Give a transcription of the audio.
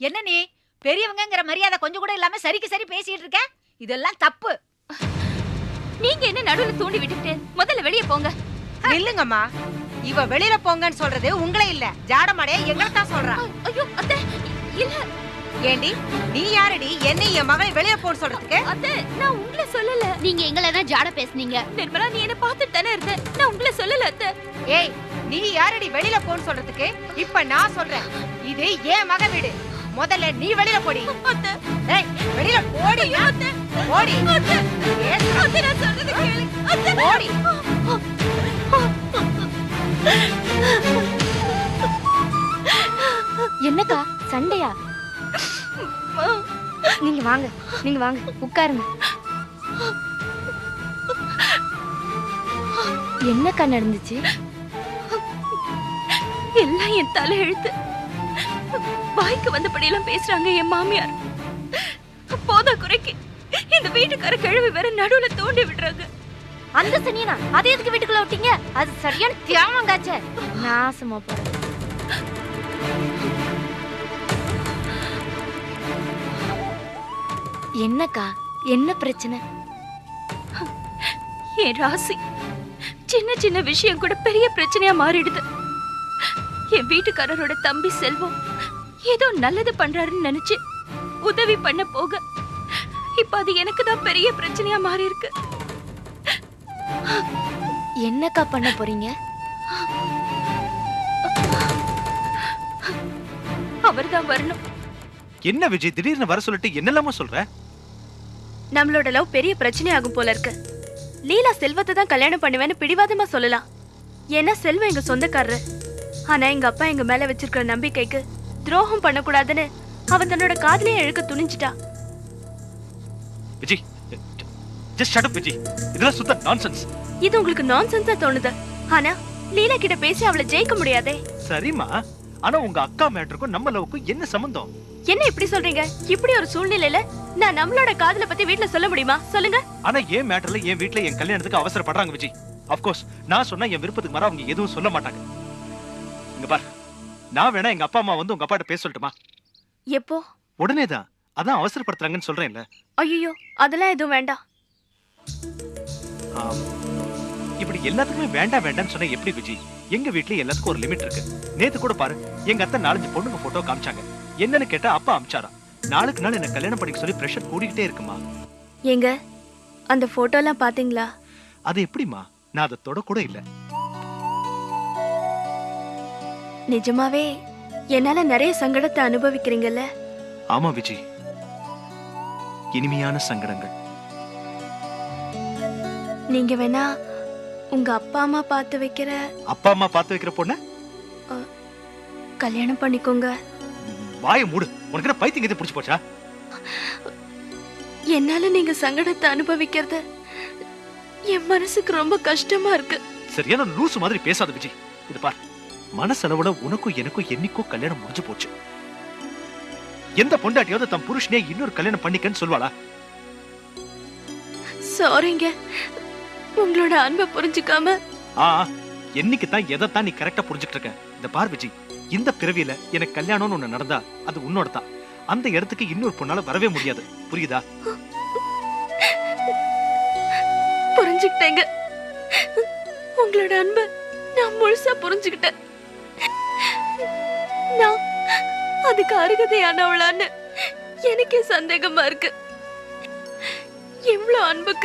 என்ன நீ பெரியவங்கங்கிற மரியாதை கொஞ்சம் கூட இல்லாம சரிக்கு சரி பேசிட்டு இருக்க? இதெல்லாம் தப்பு. நீங்க என்ன நடுவுல தூண்டி விட்டுட்டு முதல்ல வெளியே போங்க. இல்லங்கம்மா, இவ வெளியில போங்கன்னு சொல்றது உங்களே இல்ல, ஜாடமாடைய எங்களை தான் சொல்றா. ஐயோ அத்தை, இல்ல. ஏண்டி நீ யாரடி என்னை என் மகளை வெளியில போன்னு சொல்றதுக்கு? அத்தை, நான் உங்களை சொல்லல. நீங்க எங்களை தான் ஜாட பேசுனீங்க. நிர்மலா, நீ என்ன பார்த்துட்டு தானே இருந்த. நான் உங்களை சொல்லல அத்தை. ஏய், நீ யாரடி வெளியில போன்னு சொல்றதுக்கு? இப்ப நான் சொல்றேன், இது ஏன் மக வீடு. முதல்ல நீ வெளியில போடி. அத்தை, ஏய், வெளியில போடி. அத்தை, போடி. அத்தை, ஏய், அத்தை, நான் சொல்றது கேளு. அத்தை, போடி. என்னக்கா சண்டையா? நீங்க வாங்க, நீங்க வாங்க, உட்காருங்க. என்னக்கா நடந்துச்சு? எல்லாம் என் தலை எழுத்து. வாய்க்கு வந்தபடியெல்லாம் பேசுறாங்க என் மாமியார். போதா குறைக்கு இந்த வீட்டுக்கார கிழவி வேற நடுவுல தோண்டி விடுறாங்க. அந்த சனியனா அதை எதுக்கு வீட்டுக்குள்ள விட்டீங்க? அது சரியான தியாமங்காச்சே. நாசமா போற. என்னக்கா, என்ன பிரச்சனை? என் ராசி சின்ன சின்ன விஷயம் கூட பெரிய பிரச்சனையா மாறிடுது. என் வீட்டுக்காரரோட தம்பி செல்வம் ஏதோ நல்லது பண்றாருன்னு நினைச்சு உதவி பண்ண போக இப்ப அது எனக்கு தான் பெரிய பிரச்சனையா மாறி இருக்கு. என்னக்கா பண்ண போறீங்க? அவர்தான் வரணும். என்ன விஜய் திடீர்னு வர சொல்லிட்டு என்னெல்லாமோ சொல்ற? நம்மளோட லவ் பெரிய பிரச்சனை ஆகும் போல இருக்கு. லீலா செல்வத்தை தான் கல்யாணம் பண்ணுவேன்னு பிடிவாதமா சொல்லலாம். ஏன்னா செல்வம் எங்க சொந்தக்காரரு. ஆனா எங்க அப்பா எங்க மேல வச்சிருக்கிற நம்பிக்கைக்கு துரோகம் பண்ணக்கூடாதுன்னு அவன் தன்னோட காதலையே இழுக்க துணிஞ்சிட்டா. Vijay, just shut up Vijay. இதெல்லாம் சுத்த நான்சென்ஸ். இது உங்களுக்கு நான்சென்ஸா தோணுது. ஆனா லீலா கிட்ட பேசி அவளை ஜெயிக்க முடியாதே. சரிமா, ஆனா உங்க அக்கா மேட்டருக்கும் நம்ம லவ்வுக்கும் என்ன சம்பந்தம்? என்ன இப்படி சொல்றீங்க? இப்படி ஒரு சூழ்நிலையில நான் நம்மளோட காதலை பத்தி வீட்ல சொல்ல முடியுமா? சொல்லுங்க. ஆனா ஏன் மேட்டர்ல என் வீட்ல என் கல்யாணத்துக்கு அவசரப்படுறாங்க விஜய். ஆஃப் கோர்ஸ் நான் சொன்னா என் விருப்பத்துக்கு மாற அவங்க எதுவும் சொல்ல மாட்டாங்க. இங்க பாரு, நான் வேணா எங்க அப்பா அம்மா வந்து உங்க அப்பாட்ட பேச சொல்லட்டுமா? எப்போ? உடனே தான். அதான் அவசரப்படுத்துறாங்கன்னு சொல்றேன்ல. ஐயோ, அதெல்லாம் எதுவும் வேண்டாம். இப்படி எல்லாத்துக்குமே வேண்டாம் வேண்டாம்னு சொன்னா எப்படி விஜய்? எங்க வீட்ல எல்லாத்துக்கும் ஒரு லிமிட் இருக்கு. நேத்து கூட பாரு, எங்க அத்தை 4-5 பொண்ணுங்க போட்டோ காமிச்சாங்க. என்னன்னு கேட்டா அப்பா அமிச்சாரா. நாளுக்கு நாள் என்ன கல்யாணம் பண்ணிக்க சொல்லி பிரஷர் கூடிக்கிட்டே இருக்குமா. ஏங்க, அந்த போட்டோ எல்லாம் பாத்தீங்களா? அது எப்படிமா? நான் அதை தொட கூட இல்ல. நிஜமாவே என்னால நிறைய சங்கடத்தை அனுபவிக்கிறீங்கல்ல? ஆமா விஜய், இனிமையான சங்கடங்கள். நீங்க வேணா உங்க அப்பா அம்மா பார்த்து வைக்கிற அப்பா அம்மா பார்த்து வைக்கிற பொண்ண கல்யாணம் பண்ணிக்கோங்க. வாயை மூடு. உனக்கு என்ன பைத்தியம் எது புடிச்சு போச்சா? என்னால நீங்க சங்கடத்தை அனுபவிக்கிறது என் மனசுக்கு ரொம்ப கஷ்டமா இருக்கு. சரியான லூசு மாதிரி பேசாத விஜய். இது பார், மனசளவுல உனக்கும் எனக்கும் என்னைக்கோ கல்யாணம் முடிஞ்சு போச்சு. எந்த பொண்டாட்டியாவது தன் புருஷனே இன்னொரு கல்யாணம் பண்ணிக்கன்னு சொல்வாளா? சாரிங்க, உங்களோட அன்பை புரிஞ்சுக்காம. என்னைக்கு தான் எதைத்தான் நீ கரெக்டா புரிஞ்சுட்டு இருக்க? இந்த பார் விஜய், இந்த பிறவியில எனக்கு கல்யாணம்னு ஒண்ணு நடந்தா அது உன்னோட தான். அந்த இடத்துக்கு இன்னொரு பொண்ணால வரவே முடியாது. புரியுதா? புரிஞ்சுக்கிட்டேங்க. உங்களோட அன்பை நான் முழுசா புரிஞ்சுக்கிட்டேன். நான் அதுக்கு அருகதையானவளான்னு எனக்கே சந்தேகமா இருக்கு. எவ்வளவு அன்புக்கு